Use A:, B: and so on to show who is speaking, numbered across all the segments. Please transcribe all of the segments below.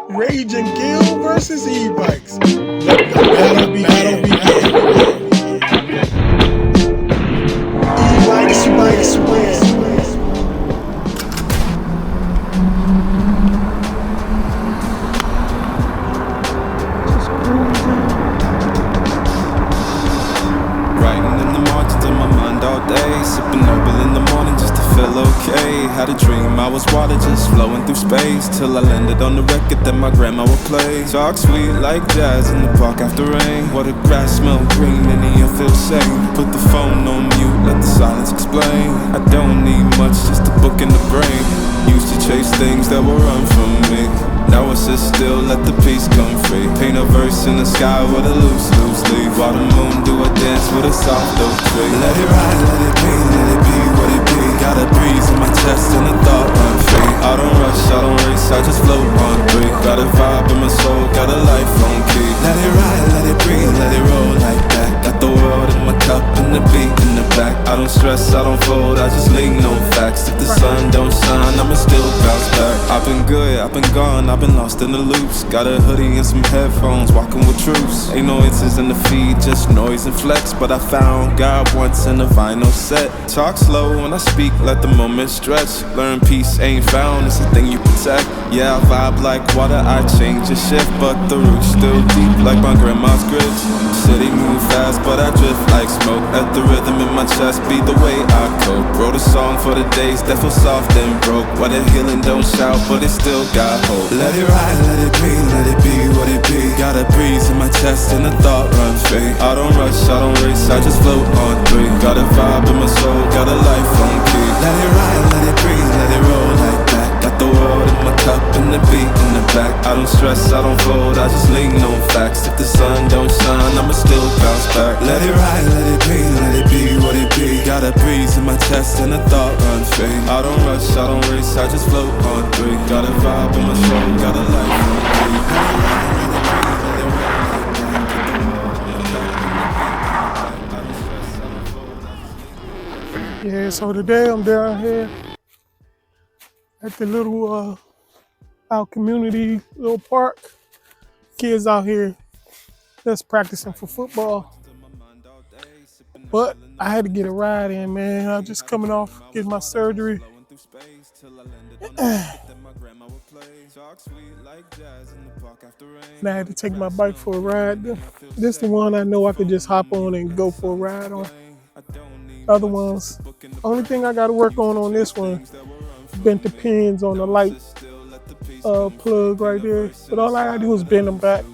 A: Rage and Gill versus E-Bikes. The battle began. E-Bikes win.
B: Writing in the margins of my mind all day, sipping herbal in the morning just to feel okay. Had a dream I was water just flowing through space, till I landed on the record that my grandma would play. Talk sweet like jazz in the park after rain. What the grass smell green and the air feels sane. Put the phone on mute, let the silence explain. I don't need much, just a book in the brain. Used to chase things that will run from me. Now I sit still, let the peace come free. Paint a verse in the sky with a loose leaf. While the moon do a dance with a soft oak tree. Let it ride, let it be what it be. Got a breeze in my chest and a thought run free. I don't rush, I don't race, I just float on three. Got a vibe in my soul, got a life on key. Let it ride, let it breathe, let it roll like that. Got the world in my cup and the beat in the back. I don't stress, I don't fold, I just lean on facts. If the sun don't shine, I'ma still bounce back. I've been good, I've been gone, I've been lost in the loops. Got a hoodie and some headphones, walking with troops. Ain't no answers in the feed, just noise and flex. But I found God once in a vinyl set. Talk slow when I speak, let the moment stretch. Learn peace ain't found, it's a thing you protect. Yeah, I vibe like water, I change and shift, but the roots still deep like my grandma's grits. City move fast, but I drift like smoke. Let the rhythm in my chest be the way I cope. Wrote a song for the days that feel soft and broke. Why the healing don't shout, but it still got hope. Let it ride, let it be what it be. Got a breeze in my chest and a thought run free. I don't rush, I don't race, I just float on three. Got a vibe in my soul, got a life on key. Let it ride, let it breathe, let it roll like that. Got the world in my cup and the beat in the back. I don't stress, I don't fold, I just lean on facts. If the sun don't shine, I'ma still bounce back. Let it ride, let it be what it be. Got a breeze in my chest and a thought run free. I don't rush, I don't race, I just float on three. Got a vibe in my soul, got a life on key.
A: Yeah, so today I'm down here at the little our community little park. Kids out here just practicing for football. But I had to get a ride in, man. I'm just coming off getting my surgery. And I had to take my bike for a ride. This is the one I know I could just hop on and go for a ride on. Other ones, only thing I got to work on this one, bent the pins on the light plug right there. But all I gotta do is bend them back.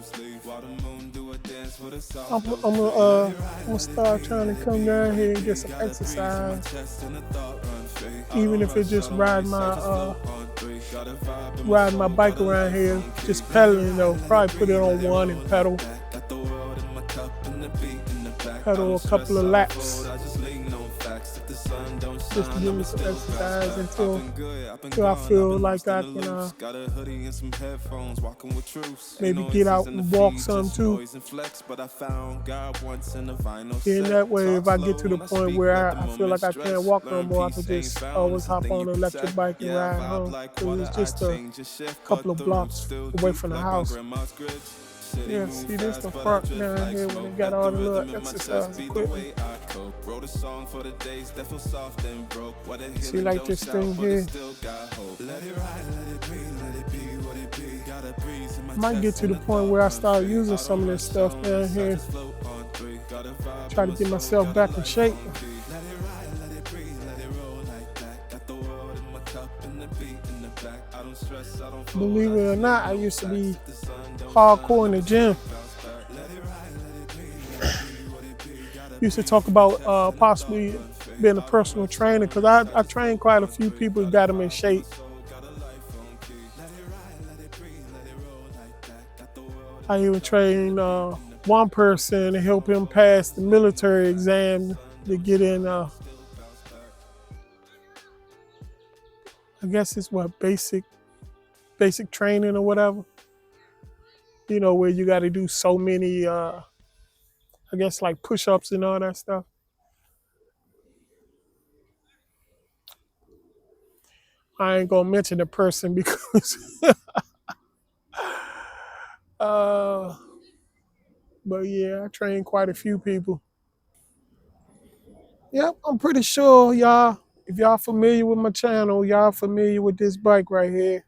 A: I'm gonna start trying to come down here and get some exercise, even if it's just ride my bike around here, just pedaling though. Probably put it on one and pedal a couple of laps, just to give me some exercise until I feel like I can maybe get out and walk some too. Then that way, if I get to the point where I feel like I can't walk no more, I can just always hop on an electric bike and ride home. It's just a couple of blocks away from the house. Yeah, see this the park down here when they got all the little exercise equipment. See, like this thing here. Might get to the point where I start using some of this stuff down here. Try to get myself back in shape. Believe it or not, I used to be hardcore in the gym. Used to talk about possibly being a personal trainer, because I trained quite a few people, got them in shape. I even trained one person to help him pass the military exam to get in, I guess it's what, basic training or whatever. You know, where you got to do so many, I guess like push-ups and all that stuff. I ain't gonna mention the person because Uh, but yeah, I train quite a few people. Yep, I'm pretty sure y'all, if y'all familiar with my channel, y'all familiar with this bike right here.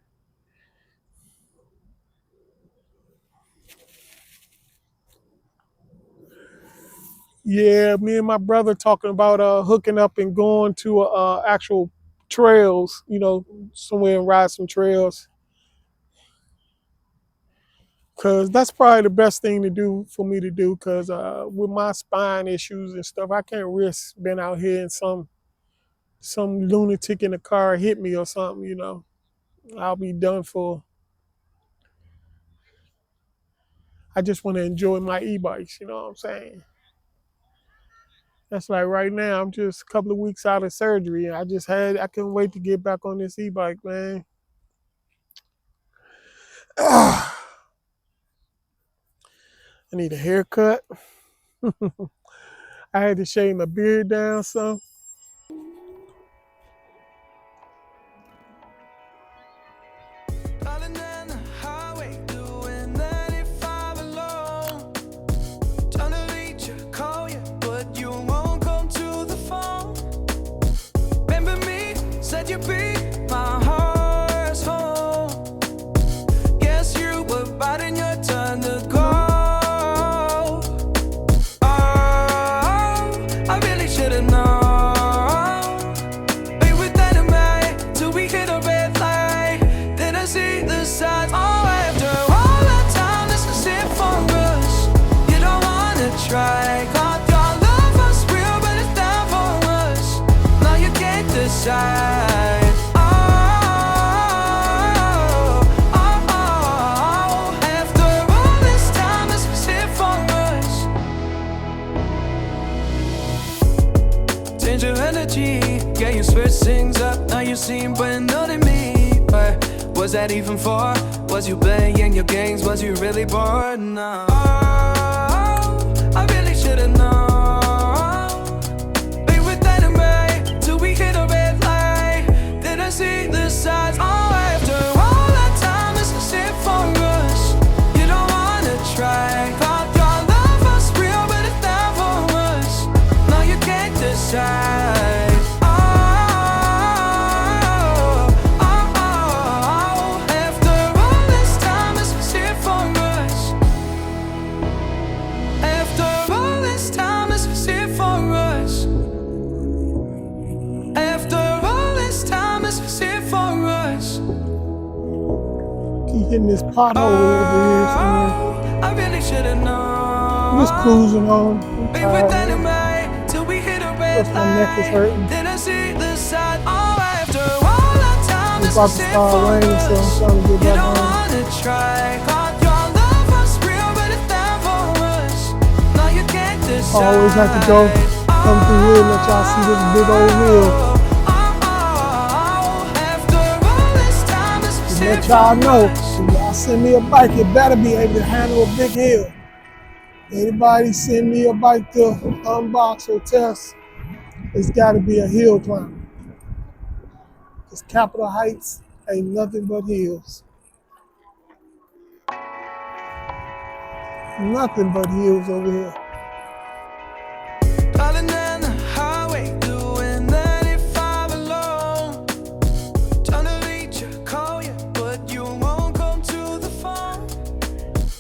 A: Yeah, me and my brother talking about hooking up and going to actual trails, somewhere and ride some trails. Cause that's probably the best thing to do for me to do. Cause with my spine issues and stuff, I can't risk being out here and some lunatic in the car hit me or something. I'll be done for. I just want to enjoy my e-bikes. You know what I'm saying? That's like right now. I'm just a couple of weeks out of surgery, and I couldn't wait to get back on this e-bike, man. I need a haircut. I had to shave my beard down some.
B: Darling, on the highway, doing 95 alone. Trying to reach you, call you, but you won't come to the phone. Remember me, said you'd be my heart's home. Guess you were biding your turn to go. Oh, I really should've known. Be with dynamite till we hit a red light. Then I see the signs. Oh, after all that time, this is it for us. You don't wanna try. Thought your love was real, but it's down for us. Now you can't decide. After all this time, this was it for us. Change your energy, yeah, you switch things up. Now you seem brand new to me. But was that even for? Was you playing your games? Was you really bored? No. Oh, I really should've known. Be with dynamite till we hit a red light. Then I see the signs. Oh, after all that time, this is it for us. You don't wanna try. Thought your love was real, but it's down for us. Now you can't decide. After all this time, this was it for us. After all this time, this was it for us. After all this time, this was it for us.
A: Keep hitting this pothole over here somewhere.
B: I really should've known.
A: I'm just cruising on. I'm
B: Be with
A: tired.
B: dynamite till we hit a red
A: Plus my neck is
B: light.
A: hurting.
B: Then I see the sign. Oh, after all that time,
A: It's
B: this
A: about
B: was
A: to
B: it
A: start
B: for
A: raining, so I'm
B: us.
A: trying to get
B: You
A: back
B: don't
A: home.
B: wanna try. Thought your love was real, but it's down for us. Now you can't decide.
A: Always have to come through here and let y'all see this big old hill.
B: After all this time, this was
A: Let
B: it
A: y'all
B: for
A: know,
B: us.
A: if y'all send me a bike, it better be able to handle a big hill. Anybody send me a bike to unbox or test, it's gotta be a hill climb. Because Capitol Heights ain't nothing but hills. Nothing but hills over here.
B: Darling, on the highway, doing 95 alone. Trying to reach you, call you, but you won't come to the phone.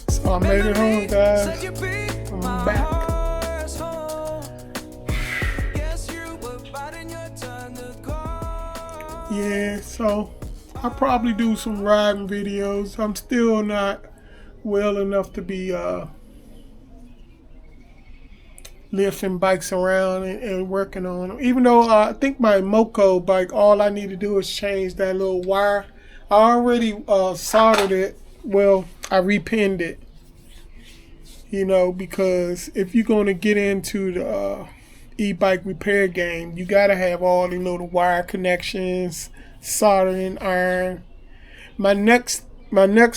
A: So I made it home, guys.
B: Said you'd be
A: I'm
B: my
A: back.
B: heart's home. Guess you were biding your turn to go.
A: Yeah, so I'll probably do some riding videos. I'm still not well enough to be lifting bikes around and working on them. Even though I think my Moco bike, all I need to do is change that little wire. I already soldered it. Well, I repinned it. Because if you're going to get into the e-bike repair game, you got to have all the little wire connections, soldering iron. My next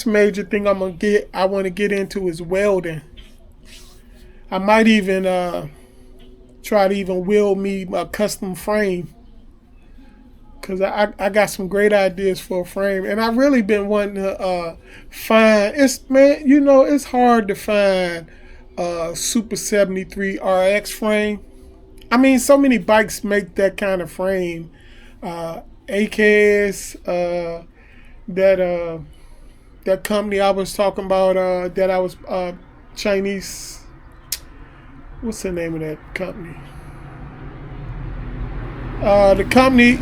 A: major thing I want to get into is welding. I might even try to even weld me a custom frame, because I got some great ideas for a frame, and I've really been wanting to find. It's hard to find a Super 73 RX frame. I mean, so many bikes make that kind of frame. Ekx, that company I was talking about, that I was Chinese. What's the name of that company? The company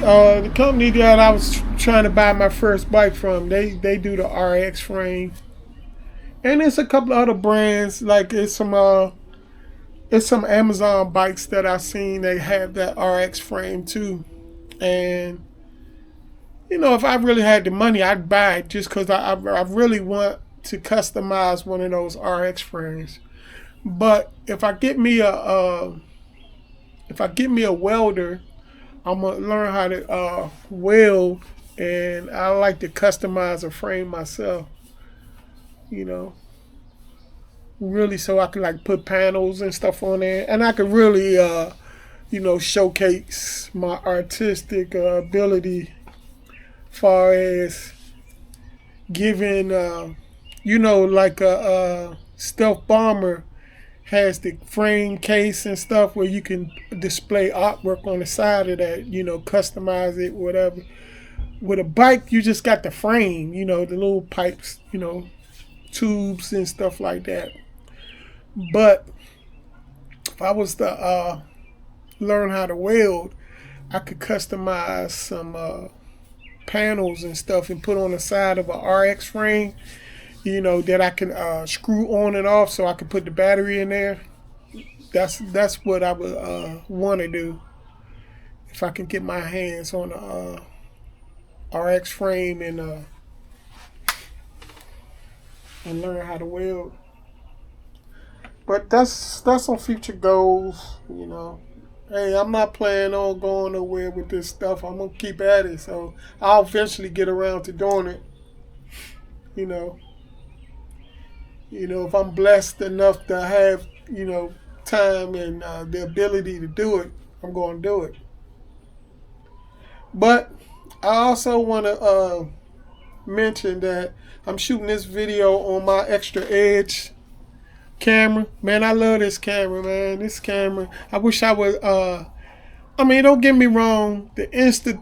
A: that I was trying to buy my first bike from, they do the RX frame, and there's a couple other brands, like it's some Amazon bikes that I've seen. They have that RX frame too, and if I really had the money, I'd buy it just because I really want to customize one of those RX frames. But if I get me a welder, I'm gonna learn how to weld, and I like to customize a frame myself. Really, so I can like put panels and stuff on there, and I could really, showcase my artistic ability, far as giving, like a stealth bomber has the frame case and stuff where you can display artwork on the side of that, customize it, whatever. With a bike, you just got the frame, the little pipes, tubes and stuff like that. But if I was to learn how to weld, I could customize some panels and stuff and put on the side of a RX frame, that I can screw on and off, so I can put the battery in there. That's what I would want to do if I can get my hands on a RX frame and learn how to weld. But that's on future goals. Hey, I'm not planning on going nowhere with this stuff. I'm gonna keep at it, so I'll eventually get around to doing it. If I'm blessed enough to have, time and the ability to do it, I'm going to do it. But I also want to mention that I'm shooting this video on my Extra Edge camera. Man, I love this camera, man. This camera, I wish I would, don't get me wrong, the Insta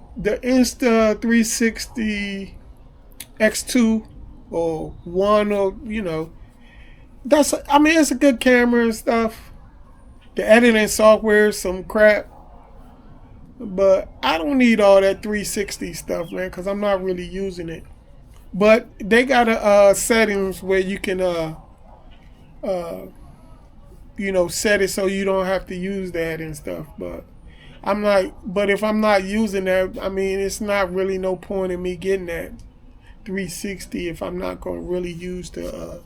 A: 360 X2 or 1, or, it's a good camera and stuff. The editing software is some crap, but I don't need all that 360 stuff, man, because I'm not really using it. But they got a settings where you can set it so you don't have to use that and stuff. But if I'm not using that, it's not really no point in me getting that 360 if I'm not going to really use the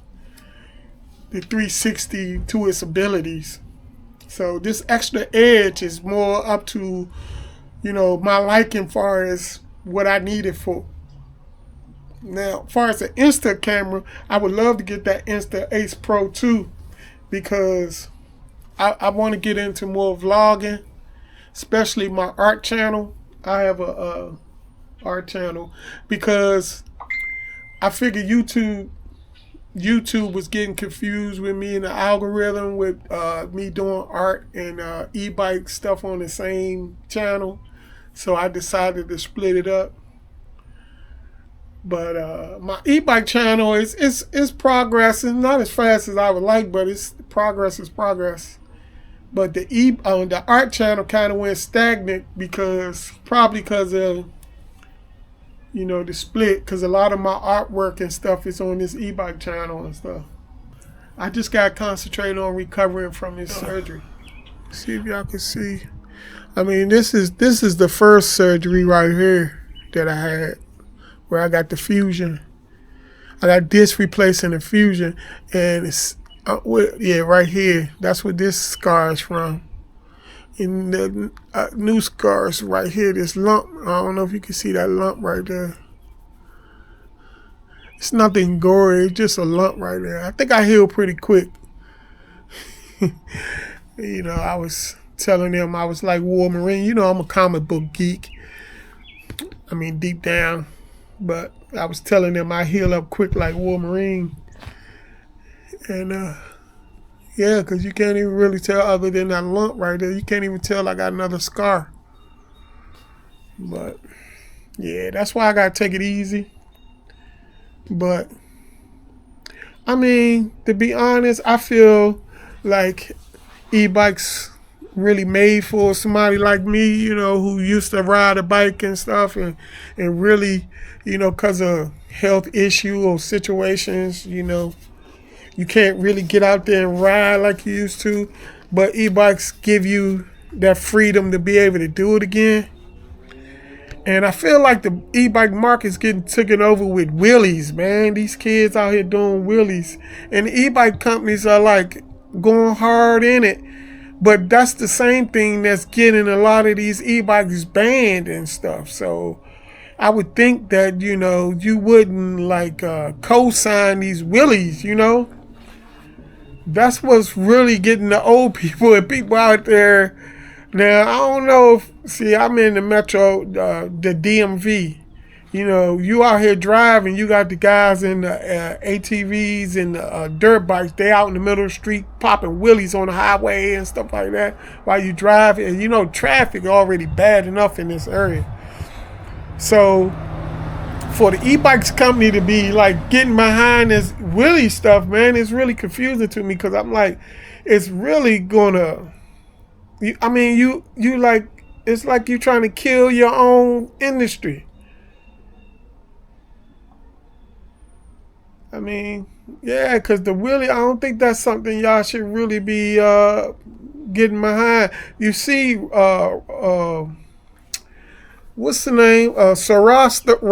A: 360 to its abilities. So this Extra Edge is more up to, my liking far as what I need it for. Now, as far as the Insta camera, I would love to get that Insta Ace Pro 2 because I want to get into more vlogging, especially my art channel. I have a art channel because I figured YouTube was getting confused with me in the algorithm with me doing art and e-bike stuff on the same channel. So I decided to split it up. But my e-bike channel is progressing, not as fast as I would like, but progress is progress. But the art channel kind of went stagnant probably because of the split, because a lot of my artwork and stuff is on this e-bike channel and stuff. I just got to concentrate on recovering from this surgery. See if y'all can see. This is the first surgery right here that I had, where I got the fusion. I got disc replacing the fusion, and it's right here. That's what this scar is from. And the new scars right here, this lump. I don't know if you can see that lump right there. It's nothing gory, it's just a lump right there. I think I healed pretty quick. I was telling them I was like War Marine. I'm a comic book geek. I mean, deep down. But I was telling them I heal up quick like Wolverine. And yeah, because you can't even really tell other than that lump right there. You can't even tell I got another scar. But yeah, that's why I got to take it easy. But I mean, to be honest, I feel like e-bikes really made for somebody like me, you know, who used to ride a bike and stuff, and really, you know, because of health issue or situations, you know, you can't really get out there and ride like you used to. But e-bikes give you that freedom to be able to do it again. And I feel like the e-bike market's getting taken over with wheelies, man. These kids out here doing wheelies. And the e-bike companies are like going hard in it. But that's the same thing that's getting a lot of these e-bikes banned and stuff. So I would think that, you know, you wouldn't like co-sign these wheelies, you know. That's what's really getting the old people and people out there. Now, I don't know if, see, I'm in the metro, the DMV. You know, you out here driving, you got the guys in the ATVs and the dirt bikes. They out in the middle of the street popping wheelies on the highway and stuff like that while you drive. And you know, traffic already bad enough in this area. So for the e-bikes company to be like getting behind this wheelie stuff, man, it's really confusing to me because I'm like, it's really gonna, I mean, you like, it's like you trying to kill your own industry. I mean, yeah, because the wheelie, I don't think that's something y'all should really be getting behind. You see, what's the name? Saronster,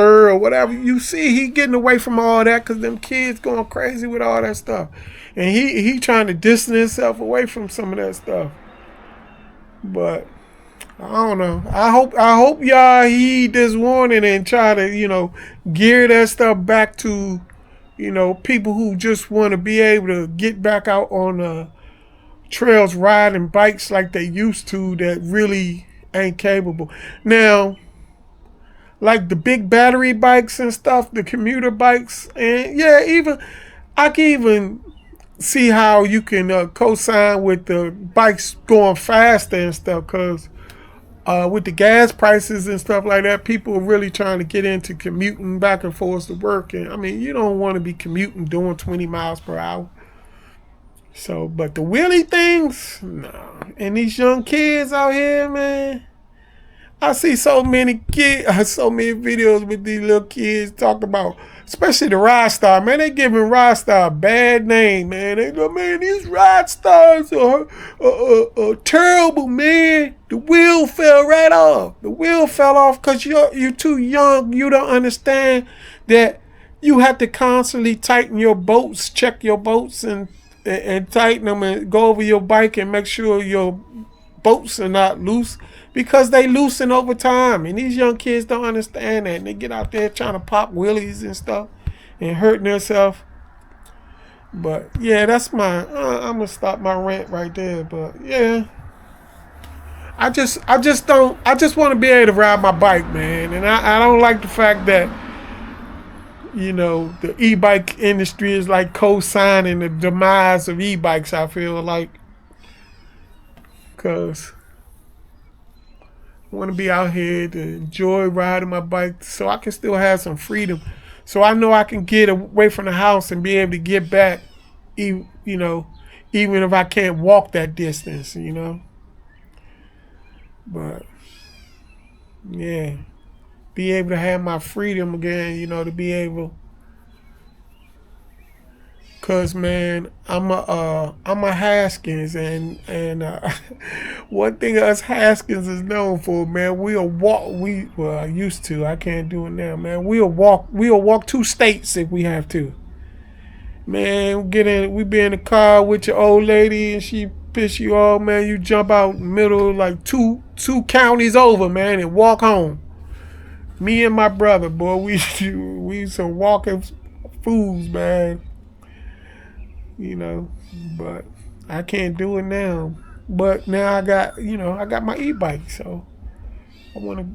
A: or whatever. You see, he getting away from all that because them kids going crazy with all that stuff, and he trying to distance himself away from some of that stuff. But I don't know. I hope y'all heed this warning and try to, you know, gear that stuff back to, you know, people who just want to be able to get back out on trails riding bikes like they used to that really ain't capable. Now, like the big battery bikes and stuff, the commuter bikes, and yeah, even I can even see how you can co-sign with the bikes going faster and stuff, because with the gas prices and stuff like that, people are really trying to get into commuting back and forth to work. And I mean, you don't want to be commuting doing 20 miles per hour. So, but the wheelie things, no. And these young kids out here, man, I see so many kids, so many videos with these little kids talk about, especially the ride star, man. They giving ride star a bad name, man. They go, man, these ride stars are terrible, man. The wheel fell right off. The wheel fell off because you're too young. You don't understand that you have to constantly tighten your bolts, check your bolts, and tighten them, and go over your bike and make sure your bolts are not loose, because they loosen over time. And these young kids don't understand that, and they get out there trying to pop wheelies and stuff and hurting themselves. But yeah, that's my I'm gonna stop my rant right there. But yeah, I just want to be able to ride my bike, man. And I don't like the fact that, you know, the e-bike industry is like co-signing the demise of e-bikes, I feel like, because I want to be out here to enjoy riding my bike so I can still have some freedom. So I know I can get away from the house and be able to get back, you know, even if I can't walk that distance, you know. But yeah, be able to have my freedom again, you know, to be able. Cause man, I'm a Haskins, and one thing us Haskins is known for, man, we'll walk. Well, I used to. I can't do it now, man. We'll walk 2 states if we have to. Man, we be in the car with your old lady and she piss you off, man. You jump out in the middle like two counties over, man, and walk home. Me and my brother, boy, we some walking fools, man. You know, but I can't do it now. But now I got my e-bike, so I want to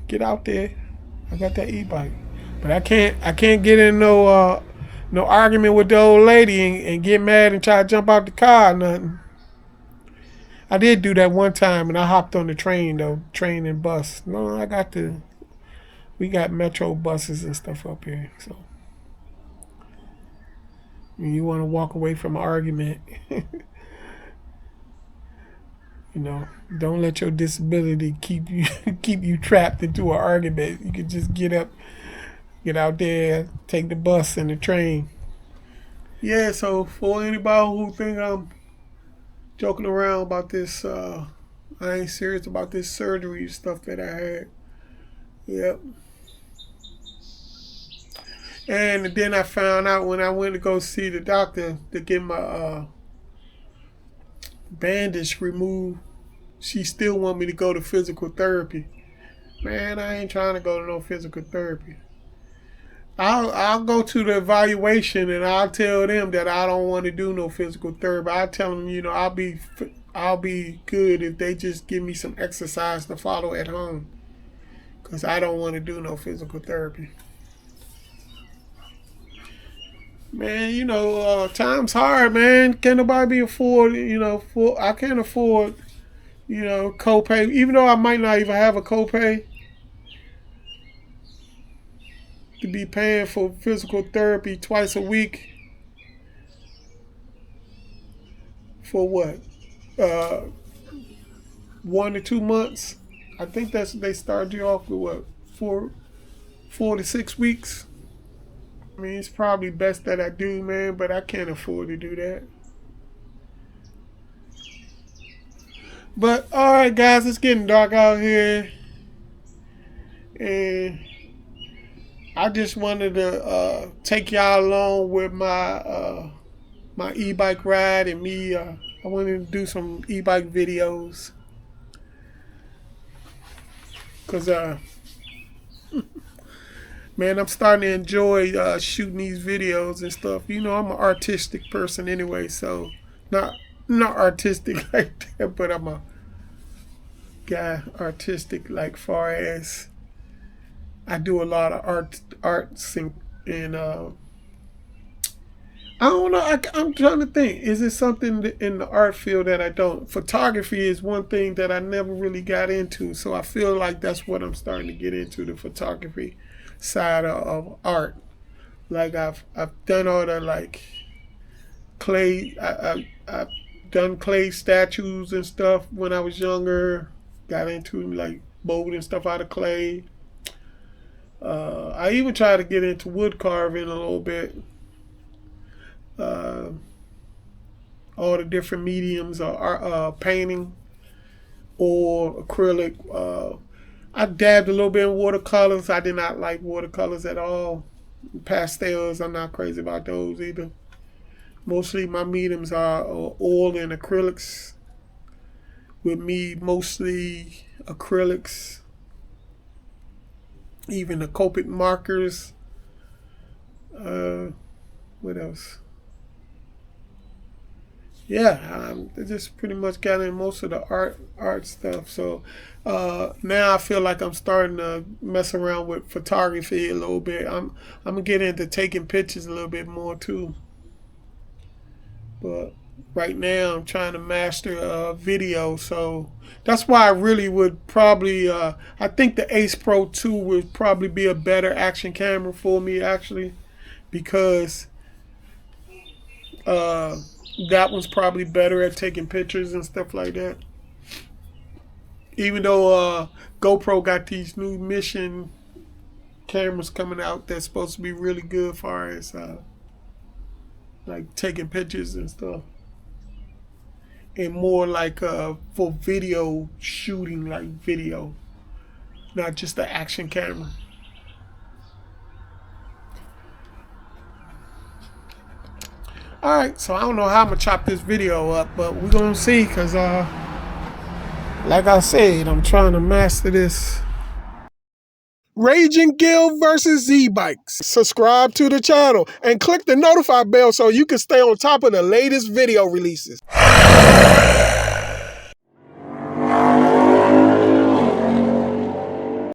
A: get out there. I got that e-bike, but I can't get in no argument with the old lady and get mad and try to jump out the car or nothing. I did do that one time, and I hopped on the train though, train and bus. No, we got metro buses and stuff up here. So when you want to walk away from an argument, don't let your disability keep you trapped into an argument. You can just get up, get out there, take the bus and the train. Yeah, so for anybody who think I'm joking around about this, I ain't serious about this surgery stuff that I had. Yep. And then I found out when I went to go see the doctor to get my bandage removed, she still want me to go to physical therapy. Man, I ain't trying to go to no physical therapy. I'll go to the evaluation and I'll tell them that I don't want to do no physical therapy. I tell them, I'll be good if they just give me some exercise to follow at home, because I don't want to do no physical therapy. Man, time's hard, man. Can't nobody afford, I can't afford, copay. Even though I might not even have a copay, to be paying for physical therapy twice a week for what? 1 to 2 months. I think they start you off with what? 4 to 6 weeks. I mean, it's probably best that I do, man, but I can't afford to do that. But all right, guys, it's getting dark out here, and I just wanted to take y'all along with my my e-bike ride and me. I wanted to do some e-bike videos, cause man, I'm starting to enjoy shooting these videos and stuff. I'm an artistic person anyway, so not artistic like that, but I'm a guy artistic like far as I do a lot of arts and I don't know. I'm trying to think. Is it something in the art field that I don't? Photography is one thing that I never really got into, so I feel like that's what I'm starting to get into, the photography side of art. Like I've done all the like clay. I've done clay statues and stuff when I was younger. Got into like molding stuff out of clay. I even tried to get into wood carving a little bit. All the different mediums of painting or acrylic. I dabbed a little bit in watercolors. I did not like watercolors at all. Pastels, I'm not crazy about those either. Mostly my mediums are oil and acrylics. With me, mostly acrylics. Even the Copic markers. What else? Yeah, I just pretty much got in most of the art stuff. So now I feel like I'm starting to mess around with photography a little bit. I'm gonna get into taking pictures a little bit more too. But right now I'm trying to master video, so that's why I really would probably I think the Ace Pro 2 would probably be a better action camera for me actually, because that one's probably better at taking pictures and stuff like that. Even though GoPro got these new mission cameras coming out that's supposed to be really good as far as like taking pictures and stuff, and more like for video shooting, like video, not just the action camera. Alright, so I don't know how I'm gonna chop this video up, but we're gonna see, because like I said, I'm trying to master this. Raging Gill versus Z-Bikes. Subscribe to the channel and click the notify bell so you can stay on top of the latest video releases.